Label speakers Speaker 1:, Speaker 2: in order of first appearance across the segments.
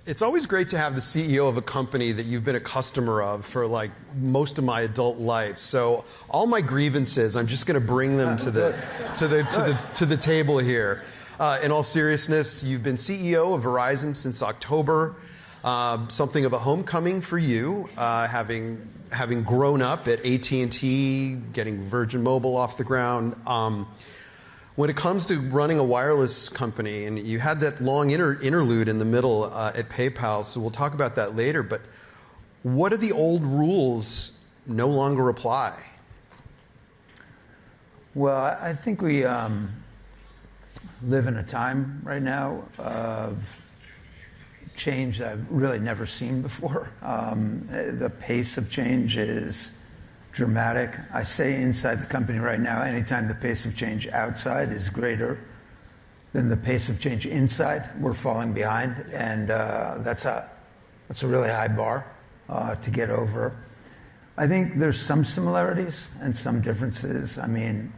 Speaker 1: It's always great to have the CEO of a company that you've been a customer of for like most of my adult life. So all my grievances, I'm just going to bring them to the table here. In all seriousness, you've been CEO of Verizon since October. Something of a homecoming for you, having grown up at AT&T, getting Virgin Mobile off the ground. When it comes to running a wireless company, and you had that long interlude in the middle at PayPal, so we'll talk about that later, but what do the old rules no longer apply?
Speaker 2: Well, I think we live in a time right now of change that I've really never seen before. The pace of change is dramatic. I say inside the company right now, anytime the pace of change outside is greater than the pace of change inside, we're falling behind, and that's a really high bar to get over. I think there's some similarities and some differences. I mean,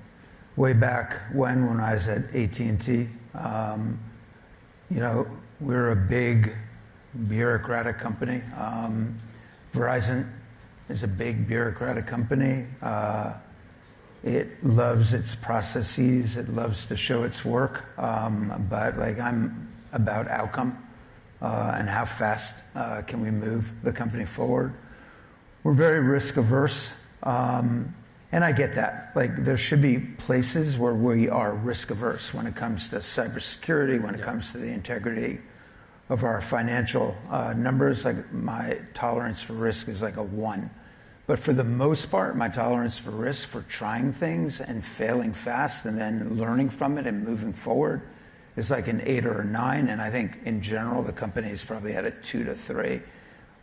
Speaker 2: way back when I was at AT&T, we're a big bureaucratic company. Verizon is a big bureaucratic company. It loves its processes. It loves to show its work. But like, I'm about outcome and how fast can we move the company forward. We're very risk averse. And I get that. Like, there should be places where we are risk averse when it comes to cybersecurity, when it comes to the integrity of our financial numbers. Like, my tolerance for risk is like a 1. But for the most part, my tolerance for risk, for trying things and failing fast and then learning from it and moving forward, is like an 8 or a 9. And I think in general, the company is probably at a 2 to 3.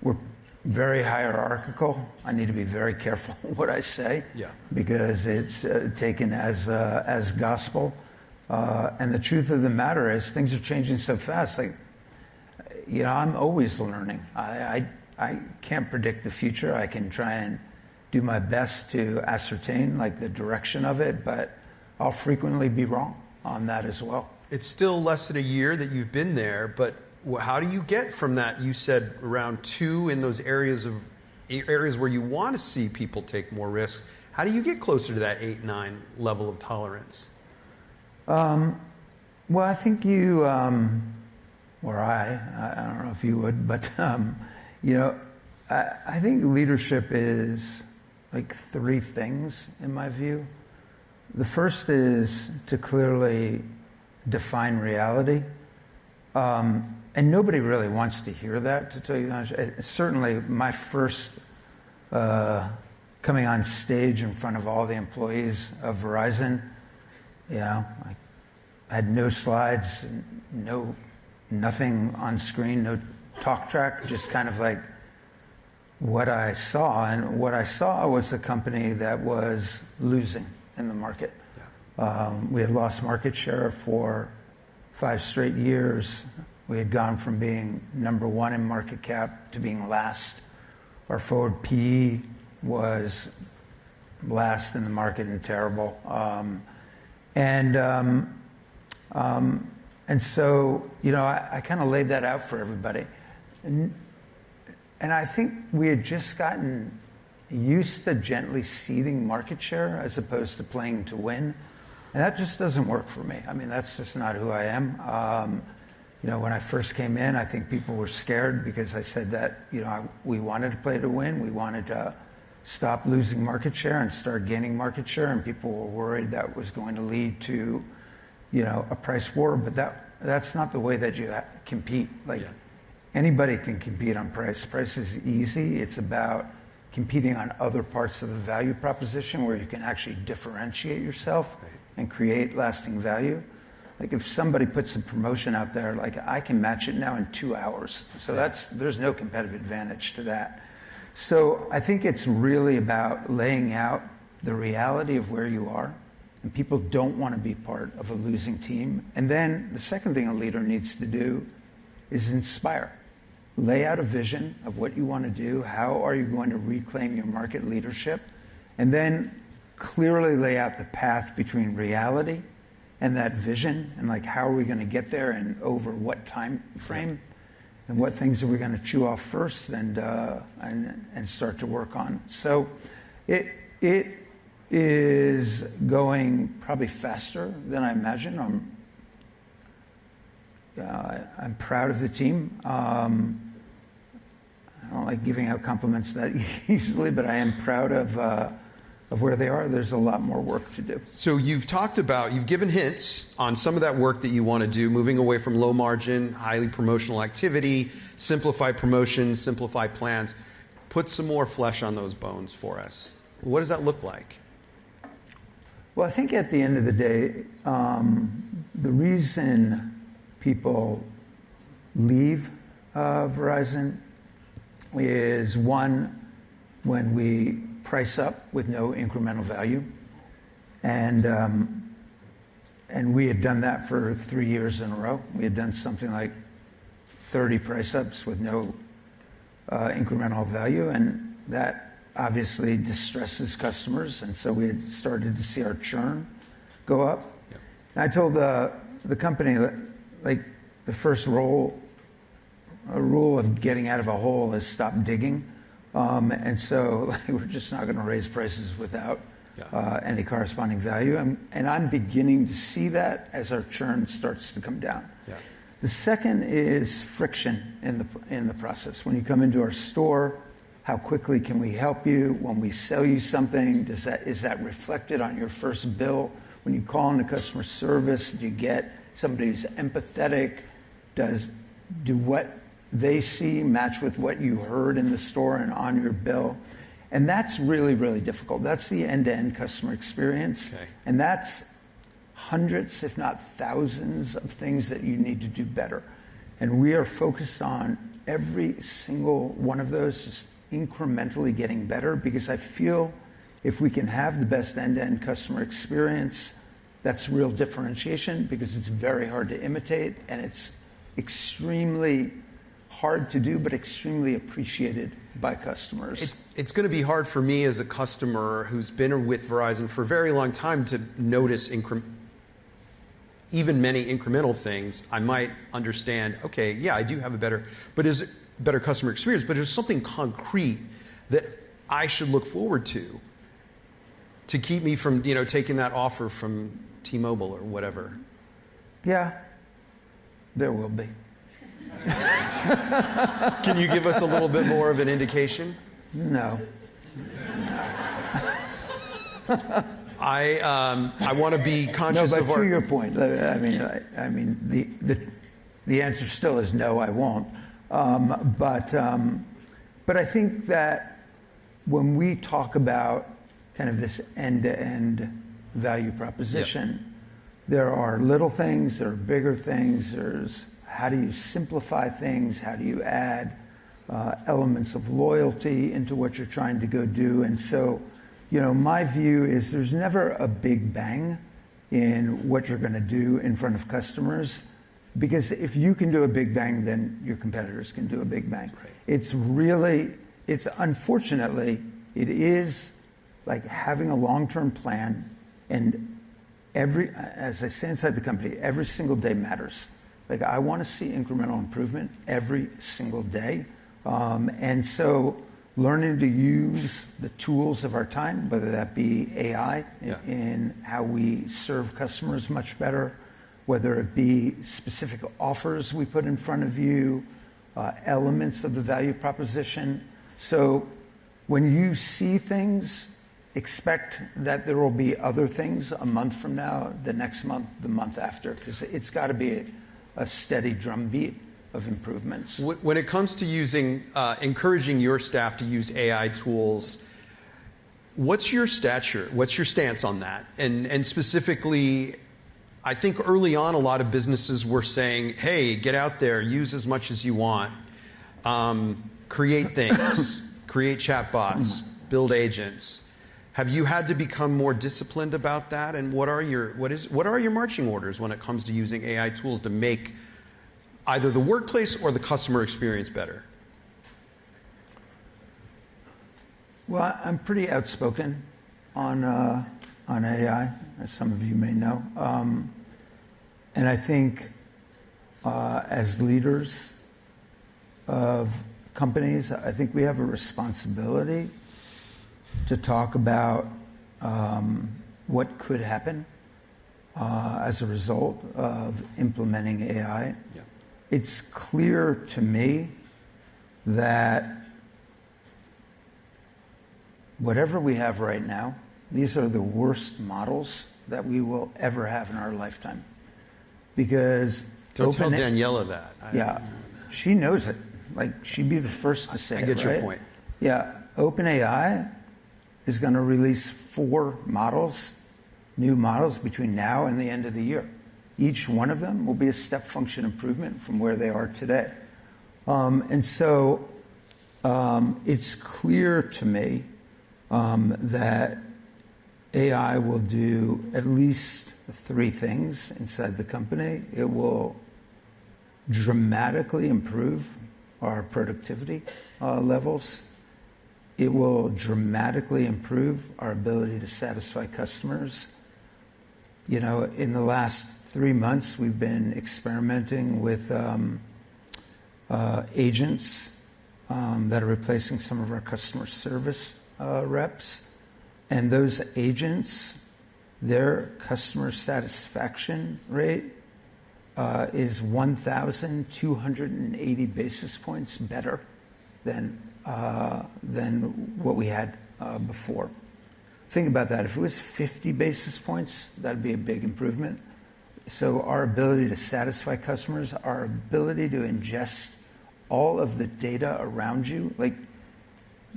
Speaker 2: We're very hierarchical. I need to be very careful what I say, because it's taken as gospel. And the truth of the matter is, things are changing so fast. Like, I'm always learning. I can't predict the future. I can try and do my best to ascertain like the direction of it, but I'll frequently be wrong on that as well.
Speaker 1: It's still less than a year that you've been there, but how do you get from that? You said around 2 in those areas where you want to see people take more risks. How do you get closer to that 8, 9 level of tolerance?
Speaker 2: Well, I think you, or I don't know if you would, but I think leadership is like 3 things in my view. The first is to clearly define reality. And nobody really wants to hear that, to tell you the honest. Certainly my first coming on stage in front of all the employees of Verizon, I had no slides, nothing on screen, no talk track, just kind of like what I saw. And what I saw was a company that was losing in the market. We had lost market share for 5 straight years. We had gone from being number 1 in market cap to being last. Our forward PE was last in the market and terrible. And so, I kind of laid that out for everybody. And I think we had just gotten used to gently ceding market share as opposed to playing to win. And that just doesn't work for me. I mean, that's just not who I am. When I first came in, I think people were scared because I said that, we wanted to play to win. We wanted to stop losing market share and start gaining market share. And people were worried that was going to lead to, a price war. But that's not the way that you compete. Anybody can compete on price. Price is easy. It's about competing on other parts of the value proposition where you can actually differentiate yourself and create lasting value. Like, if somebody puts a promotion out there, like, I can match it now in 2 hours. So there's no competitive advantage to that. So I think it's really about laying out the reality of where you are, and people don't want to be part of a losing team. And then the second thing a leader needs to do is inspire. Lay out a vision of what you want to do. How are you going to reclaim your market leadership? And then clearly lay out the path between reality and that vision, and like, how are we going to get there and over what time frame? and what things are we going to chew off first and start to work on. So it is going probably faster than I imagined. I'm proud of the team. I don't like giving out compliments that easily, but I am proud of where they are. There's a lot more work to do.
Speaker 1: So you've given hints on some of that work that you want to do, moving away from low margin, highly promotional activity, simplify promotions, simplify plans. Put some more flesh on those bones for us. What does that look like?
Speaker 2: Well, I think at the end of the day, the reason people leave Verizon is, one, when we price up with no incremental value, and we had done that for 3 years in a row. We had done something like 30 price ups with no incremental value, and that obviously distresses customers, and so we had started to see our churn go up. Yep. And I told the company that, like, the first rule of getting out of a hole is stop digging. And so we're just not going to raise prices without any corresponding value. And I'm beginning to see that as our churn starts to come down. Yeah. The second is friction in the process. When you come into our store, how quickly can we help you? When we sell you something, is that reflected on your first bill? When you call into customer service, do you get somebody who's empathetic? Do what they see match with what you heard in the store and on your bill? And that's really, really difficult. That's the end-to-end customer experience. Okay. And that's hundreds, if not thousands, of things that you need to do better. And we are focused on every single one of those, just incrementally getting better, because I feel if we can have the best end-to-end customer experience, that's real differentiation, because it's very hard to imitate, and it's extremely hard to do, but extremely appreciated by customers.
Speaker 1: It's going to be hard for me as a customer who's been with Verizon for a very long time to notice even many incremental things. I might understand, okay, yeah, I do have a better customer experience, but there's something concrete that I should look forward to keep me from, taking that offer from T-Mobile or whatever.
Speaker 2: Yeah, there will be.
Speaker 1: Can you give us a little bit more of an indication?
Speaker 2: No.
Speaker 1: I want to be conscious of
Speaker 2: our... No, but to your point, I mean, the answer still is no, I won't. But I think that when we talk about kind of this end-to-end value proposition, there are little things, there are bigger things, there's how do you simplify things, how do you add elements of loyalty into what you're trying to go do. And so, my view is there's never a big bang in what you're going to do in front of customers, because if you can do a big bang, then your competitors can do a big bang. Right. Unfortunately, it is like having a long-term plan, and as I say inside the company, every single day matters. Like, I want to see incremental improvement every single day. And so learning to use the tools of our time, whether that be AI in how we serve customers much better, whether it be specific offers we put in front of you, elements of the value proposition. So when you see things, expect that there will be other things a month from now, the next month, the month after, because it's got to be a steady drumbeat of improvements.
Speaker 1: When it comes to encouraging your staff to use AI tools, what's your stance on that? And specifically, I think early on, a lot of businesses were saying, hey, get out there, use as much as you want, create things, create chatbots, build agents. Have you had to become more disciplined about that? And what are your marching orders when it comes to using AI tools to make either the workplace or the customer experience better?
Speaker 2: Well, I'm pretty outspoken on AI, as some of you may know. And I think as leaders, of companies, I think we have a responsibility to talk about what could happen as a result of implementing AI.
Speaker 1: Yeah.
Speaker 2: It's clear to me that whatever we have right now, these are the worst models that we will ever have in our lifetime. Because
Speaker 1: don't tell Daniela that.
Speaker 2: Yeah, she knows it. Like, she'd be the first to say it,
Speaker 1: I get your
Speaker 2: right?
Speaker 1: point.
Speaker 2: Yeah, OpenAI is going to release 4 models, new models, between now and the end of the year. Each one of them will be a step function improvement from where they are today. And so it's clear to me that AI will do at least 3 things inside the company. It will dramatically improve our productivity levels. It will dramatically improve our ability to satisfy customers. You know, in the last 3 months, we've been experimenting with agents that are replacing some of our customer service reps. And those agents, their customer satisfaction rate is 1,280 basis points better than what we had before. Think about that. If it was 50 basis points, that'd be a big improvement. So our ability to satisfy customers, our ability to ingest all of the data around you, like,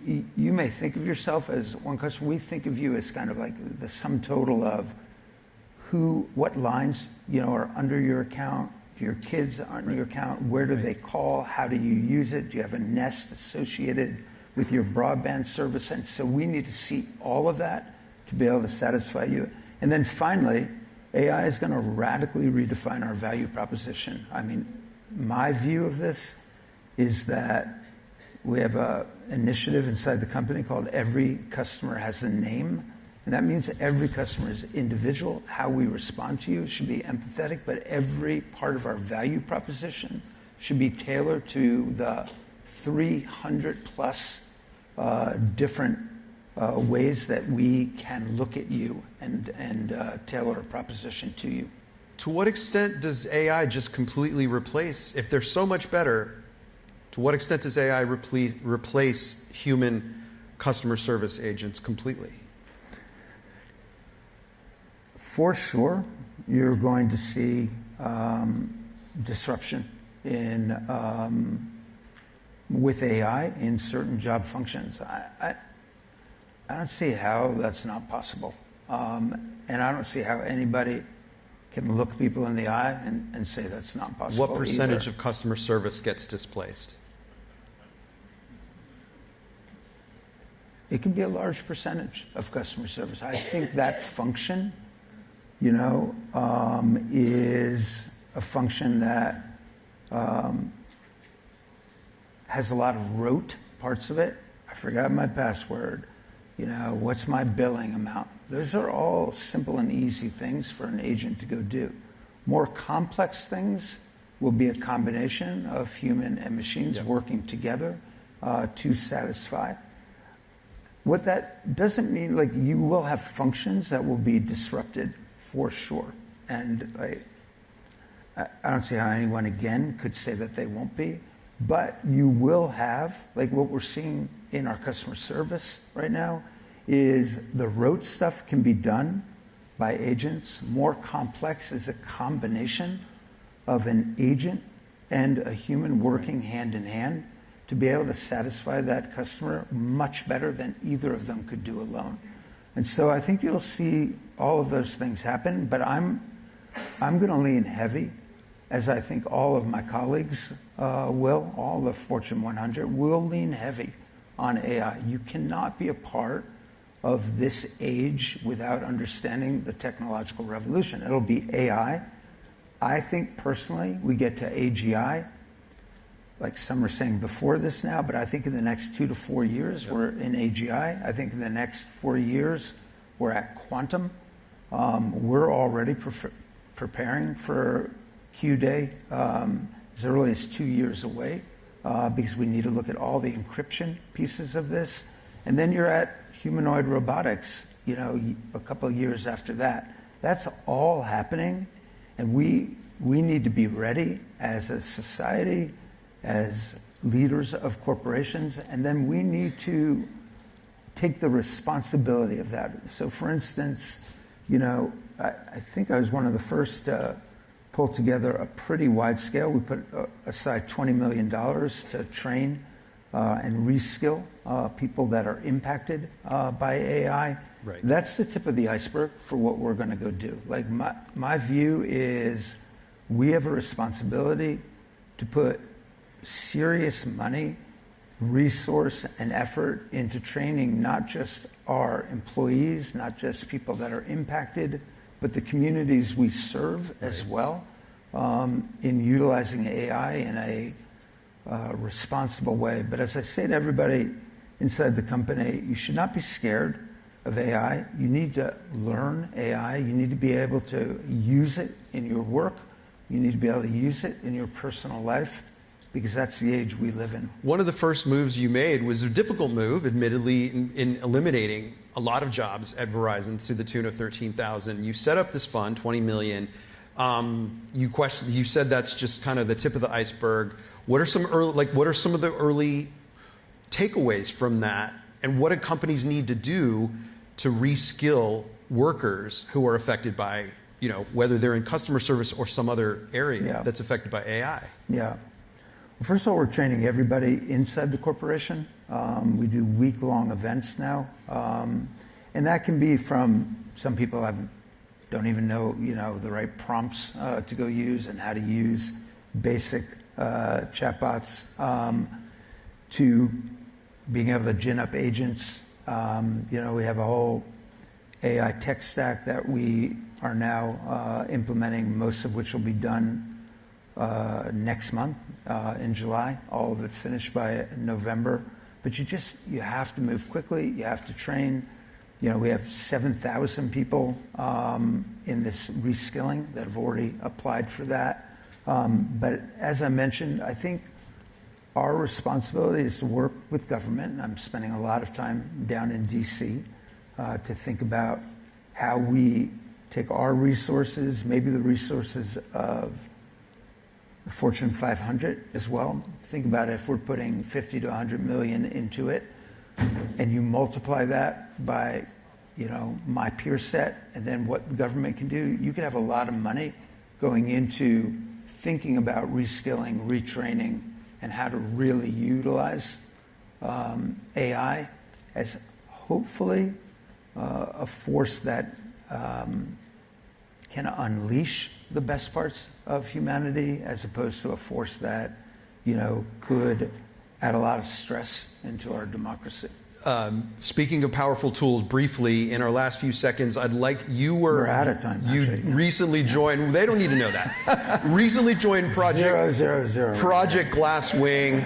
Speaker 2: you may think of yourself as one customer. We think of you as kind of like the sum total of what lines, you know, are under your account, your kids are under your account, where do they call, how do you use it, do you have a Nest associated with your broadband service? And so we need to see all of that to be able to satisfy you. And then finally, AI is going to radically redefine our value proposition. I mean, my view of this is that we have an initiative inside the company called Every Customer Has a Name. And that means that every customer is individual. How we respond to you should be empathetic, but every part of our value proposition should be tailored to the 300 plus different ways that we can look at you and tailor a proposition to you.
Speaker 1: To what extent does AI just completely replace, if they're so much better, to what extent does AI replace human customer service agents completely?
Speaker 2: For sure, you're going to see disruption with AI in certain job functions. I don't see how that's not possible. And I don't see how anybody can look people in the eye and say that's not possible.
Speaker 1: What percentage of customer service gets displaced?
Speaker 2: It can be a large percentage of customer service. I think that function, you know, is a function that has a lot of rote parts of it. I forgot my password. You know, what's my billing amount? Those are all simple and easy things for an agent to go do. More complex things will be a combination of human and machines working together to satisfy. What that doesn't mean, like, you will have functions that will be disrupted for sure. And I don't see how anyone, again, could say that they won't be. But you will have, like what we're seeing in our customer service right now, is the rote stuff can be done by agents. More complex is a combination of an agent and a human working hand in hand to be able to satisfy that customer much better than either of them could do alone. And so I think you'll see all of those things happen, but I'm going to lean heavy, as I think all of my colleagues will, all the Fortune 100 will lean heavy on AI. You cannot be a part of this age without understanding the technological revolution. It'll be AI. I think personally we get to AGI, like some are saying before this now, but I think in the next 2 to 4 years we're in AGI. I think in the next 4 years we're at quantum. We're already preparing for Q-Day as early as 2 years away because we need to look at all the encryption pieces of this. And then you're at humanoid robotics, a couple of years after that. That's all happening, and we need to be ready as a society, as leaders of corporations, and then we need to take the responsibility of that. So for instance, I think I was one of the first to pull together a pretty wide scale. We put aside $20 million to train and reskill people that are impacted by AI.
Speaker 1: Right.
Speaker 2: That's the tip of the iceberg for what we're going to go do. Like my view is we have a responsibility to put serious money, resource, and effort into training not just our employees, not just people that are impacted, but the communities we serve as well, in utilizing AI in a responsible way. But as I say to everybody inside the company, you should not be scared of AI. You need to learn AI. You need to be able to use it in your work. You need to be able to use it in your personal life, because that's the age we live in.
Speaker 1: One of the first moves you made was a difficult move, admittedly, in eliminating a lot of jobs at Verizon to the tune of 13,000. You set up this fund, $20 million. You said that's just kind of the tip of the iceberg. What are some of the early takeaways from that, and what do companies need to do to reskill workers who are affected by, whether they're in customer service or some other area that's affected by AI?
Speaker 2: Yeah. Well, first of all, we're training everybody inside the corporation. We do week-long events now, and that can be from some people don't even know, the right prompts to go use and how to use basic chatbots, to being able to gin up agents. We have a whole AI tech stack that we are now implementing, most of which will be done next month in July, all of it finished by November. But you have to move quickly. You have to train. We have 7,000 people in this reskilling that have already applied for that. But as I mentioned, I think our responsibility is to work with government. And I'm spending a lot of time down in DC to think about how we take our resources, maybe the resources of the Fortune 500 as well. Think about it, if we're putting 50 to 100 million into it, and you multiply that by, my peer set, and then what the government can do, you could have a lot of money going into thinking about reskilling, retraining, and how to really utilize AI as hopefully a force that can unleash the best parts of humanity, as opposed to a force that, could add a lot of stress into our democracy.
Speaker 1: Speaking of powerful tools, briefly, in our last few seconds, we're
Speaker 2: out of time.
Speaker 1: Recently joined, they don't need to know that. Recently joined Project Glasswing.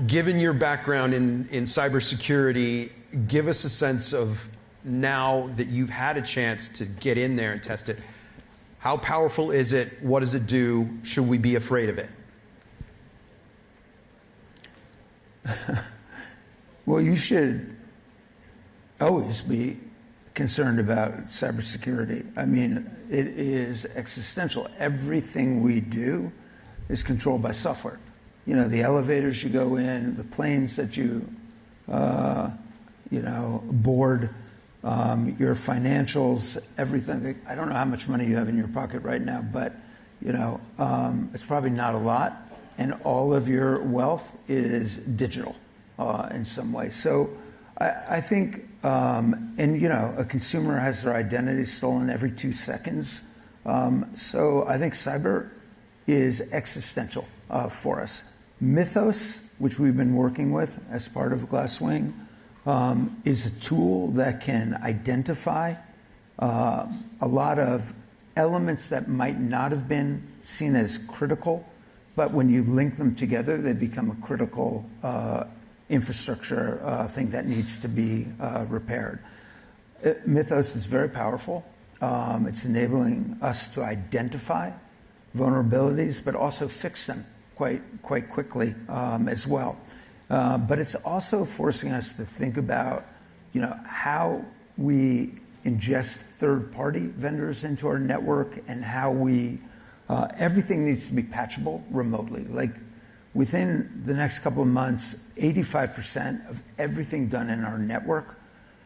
Speaker 1: Given your background in cybersecurity, give us a sense of, now that you've had a chance to get in there and test it, how powerful is it? What does it do? Should we be afraid of it?
Speaker 2: Well, you should always be concerned about cybersecurity. I mean, it is existential. Everything we do is controlled by software. The elevators you go in, the planes that you, board, your financials, everything. I don't know how much money you have in your pocket right now, but, it's probably not a lot. And all of your wealth is digital in some way. So I think, a consumer has their identity stolen every 2 seconds. So I think cyber is existential for us. Mythos, which we've been working with as part of Glasswing, is a tool that can identify a lot of elements that might not have been seen as critical, but when you link them together, they become a critical infrastructure thing that needs to be repaired. Mythos is very powerful. It's enabling us to identify vulnerabilities, but also fix them quite quickly as well. But it's also forcing us to think about, how we ingest third-party vendors into our network and how we everything needs to be patchable remotely. Like within the next couple of months, 85% of everything done in our network,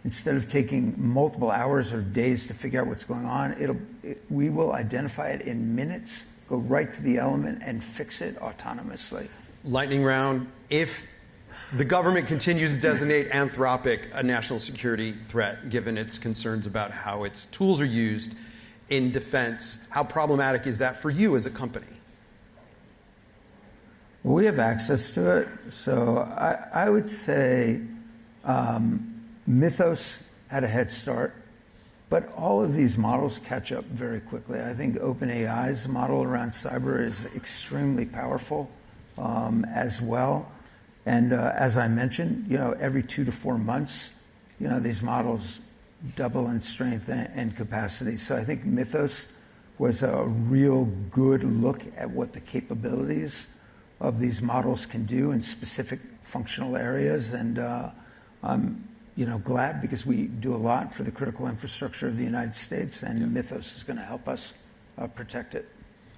Speaker 2: instead of taking multiple hours or days to figure out what's going on, we will identify it in minutes, go right to the element and fix it autonomously.
Speaker 1: Lightning round. If the government continues to designate Anthropic a national security threat, given its concerns about how its tools are used in defense, how problematic is that for you as a company?
Speaker 2: Well, we have access to it. So I would say Mythos had a head start, but all of these models catch up very quickly. I think OpenAI's model around cyber is extremely powerful as well. And as I mentioned, every 2 to 4 months, these models double in strength and capacity. So I think Mythos was a real good look at what the capabilities of these models can do in specific functional areas. And I'm glad, because we do a lot for the critical infrastructure of the United States, and Mythos is going to help us protect it.